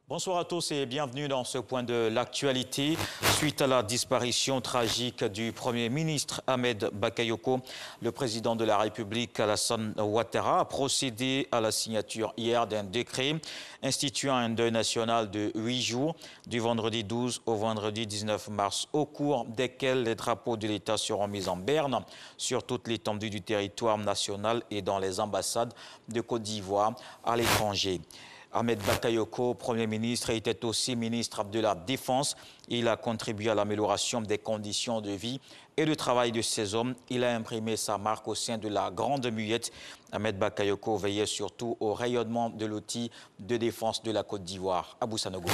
Bonsoir à tous et bienvenue dans ce point de l'actualité. Suite à la disparition tragique du Premier ministre Ahmed Bakayoko, le président de la République Alassane Ouattara a procédé à la signature hier d'un décret instituant un deuil national de 8 jours, du vendredi 12 au vendredi 19 mars, au cours desquels les drapeaux de l'État seront mis en berne sur toute l'étendue du territoire national et dans les ambassades de Côte d'Ivoire à l'étranger. Ahmed Bakayoko, Premier ministre, était aussi ministre de la Défense. Il a contribué à l'amélioration des conditions de vie et de travail de ces hommes. Il a imprimé sa marque au sein de la Grande Muette. Ahmed Bakayoko veillait surtout au rayonnement de l'outil de défense de la Côte d'Ivoire. Abou Sanogo.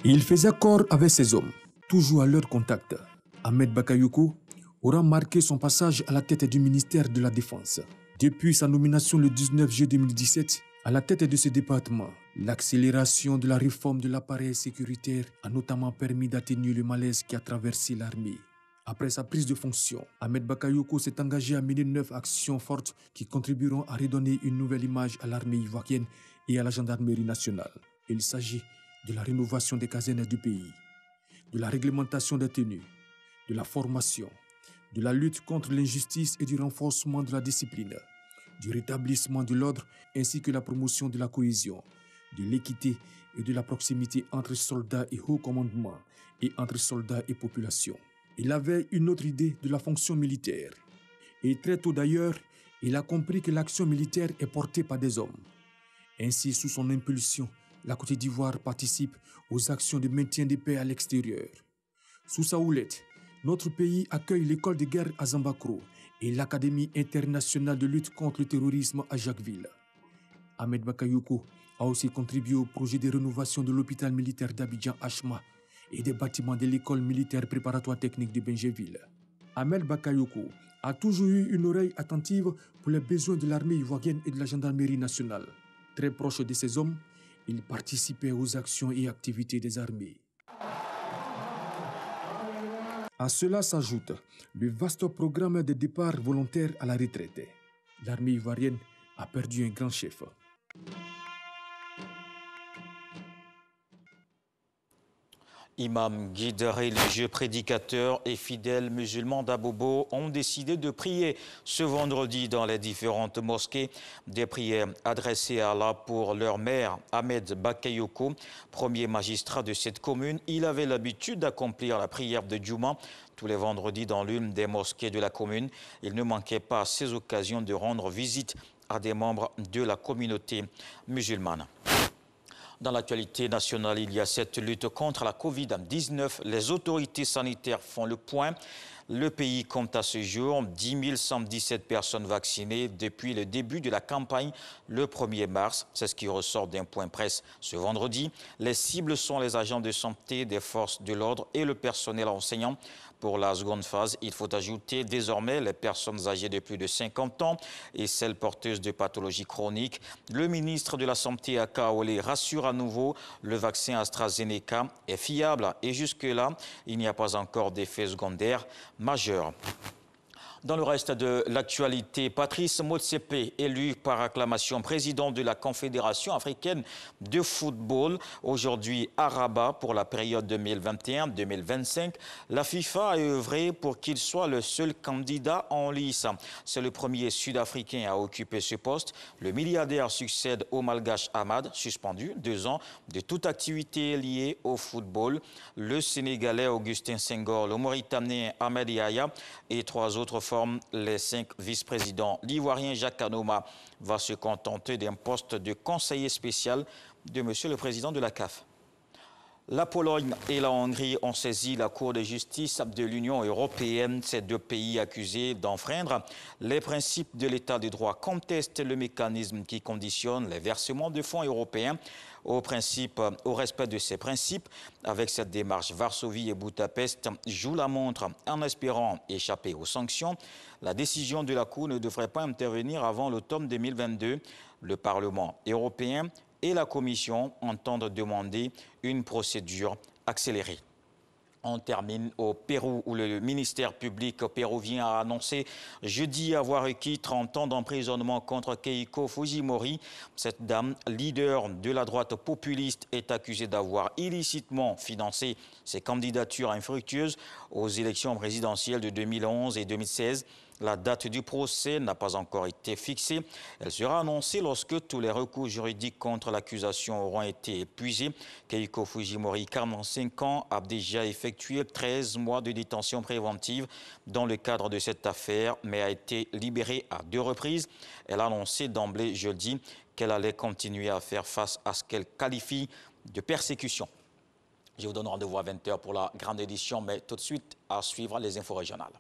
Il faisait corps avec ces hommes, toujours à leur contact. Ahmed Bakayoko aura marqué son passage à la tête du ministère de la Défense. Depuis sa nomination le 19 juillet 2017 à la tête de ce département, l'accélération de la réforme de l'appareil sécuritaire a notamment permis d'atténuer le malaise qui a traversé l'armée. Après sa prise de fonction, Ahmed Bakayoko s'est engagé à mener 9 actions fortes qui contribueront à redonner une nouvelle image à l'armée ivoirienne et à la gendarmerie nationale. Il s'agit de la rénovation des casernes du pays, de la réglementation des tenues, de la formation, de la lutte contre l'injustice et du renforcement de la discipline, du rétablissement de l'ordre ainsi que la promotion de la cohésion, de l'équité et de la proximité entre soldats et haut commandement et entre soldats et population. Il avait une autre idée de la fonction militaire. Et très tôt d'ailleurs, il a compris que l'action militaire est portée par des hommes. Ainsi, sous son impulsion, la Côte d'Ivoire participe aux actions de maintien de paix à l'extérieur. Sous sa houlette, notre pays accueille l'école de guerre à Zambakro et l'Académie internationale de lutte contre le terrorisme à Jacquesville. Ahmed Bakayoko a aussi contribué au projet de rénovation de l'hôpital militaire d'Abidjan-Achma et des bâtiments de l'école militaire préparatoire technique de Benjeville. Ahmed Bakayoko a toujours eu une oreille attentive pour les besoins de l'armée ivoirienne et de la gendarmerie nationale. Très proche de ces hommes, il participait aux actions et activités des armées. À cela s'ajoute le vaste programme de départ volontaire à la retraite. L'armée ivoirienne a perdu un grand chef. Imam, guide religieux, prédicateurs et fidèles musulmans d'Abobo ont décidé de prier ce vendredi dans les différentes mosquées. Des prières adressées à Allah pour leur maire, Ahmed Bakayoko, premier magistrat de cette commune. Il avait l'habitude d'accomplir la prière de Djouma tous les vendredis dans l'une des mosquées de la commune. Il ne manquait pas à ces occasions de rendre visite à des membres de la communauté musulmane. Dans l'actualité nationale, il y a cette lutte contre la Covid-19. Les autorités sanitaires font le point. Le pays compte à ce jour 10 117 personnes vaccinées depuis le début de la campagne le 1er mars. C'est ce qui ressort d'un point presse ce vendredi. Les cibles sont les agents de santé, des forces de l'ordre et le personnel enseignant. Pour la seconde phase, il faut ajouter désormais les personnes âgées de plus de 50 ans et celles porteuses de pathologies chroniques. Le ministre de la Santé, Akaolé, rassure à nouveau, le vaccin AstraZeneca est fiable et jusque-là, il n'y a pas encore d'effets secondaires majeurs. Dans le reste de l'actualité, Patrice Motsepe, élu par acclamation président de la Confédération africaine de football, aujourd'hui à Rabat pour la période 2021-2025, la FIFA a œuvré pour qu'il soit le seul candidat en lice. C'est le premier Sud-Africain à occuper ce poste. Le milliardaire succède au Malgache Ahmad, suspendu 2 ans de toute activité liée au football. Le Sénégalais Augustin Senghor, le Mauritanien Ahmed Yahya et 3 autres forment les 5 vice-présidents. L'Ivoirien Jacques Kanoma va se contenter d'un poste de conseiller spécial de Monsieur le Président de la CAF. La Pologne et la Hongrie ont saisi la Cour de justice de l'Union européenne. Ces 2 pays accusés d'enfreindre les principes de l'État de droit contestent le mécanisme qui conditionne les versements de fonds européens au respect de ces principes. Avec cette démarche, Varsovie et Budapest jouent la montre en espérant échapper aux sanctions. La décision de la Cour ne devrait pas intervenir avant l'automne 2022. Le Parlement européen et la Commission entendent demander une procédure accélérée. On termine au Pérou où le ministère public péruvien a annoncé jeudi avoir requis 30 ans d'emprisonnement contre Keiko Fujimori. Cette dame, leader de la droite populiste, est accusée d'avoir illicitement financé ses candidatures infructueuses aux élections présidentielles de 2011 et 2016. La date du procès n'a pas encore été fixée. Elle sera annoncée lorsque tous les recours juridiques contre l'accusation auront été épuisés. Keiko Fujimori, 45 ans, a déjà effectué 13 mois de détention préventive dans le cadre de cette affaire, mais a été libérée à 2 reprises. Elle a annoncé d'emblée jeudi qu'elle allait continuer à faire face à ce qu'elle qualifie de persécution. Je vous donne rendez-vous à 20 h pour la grande édition, mais tout de suite à suivre les infos régionales.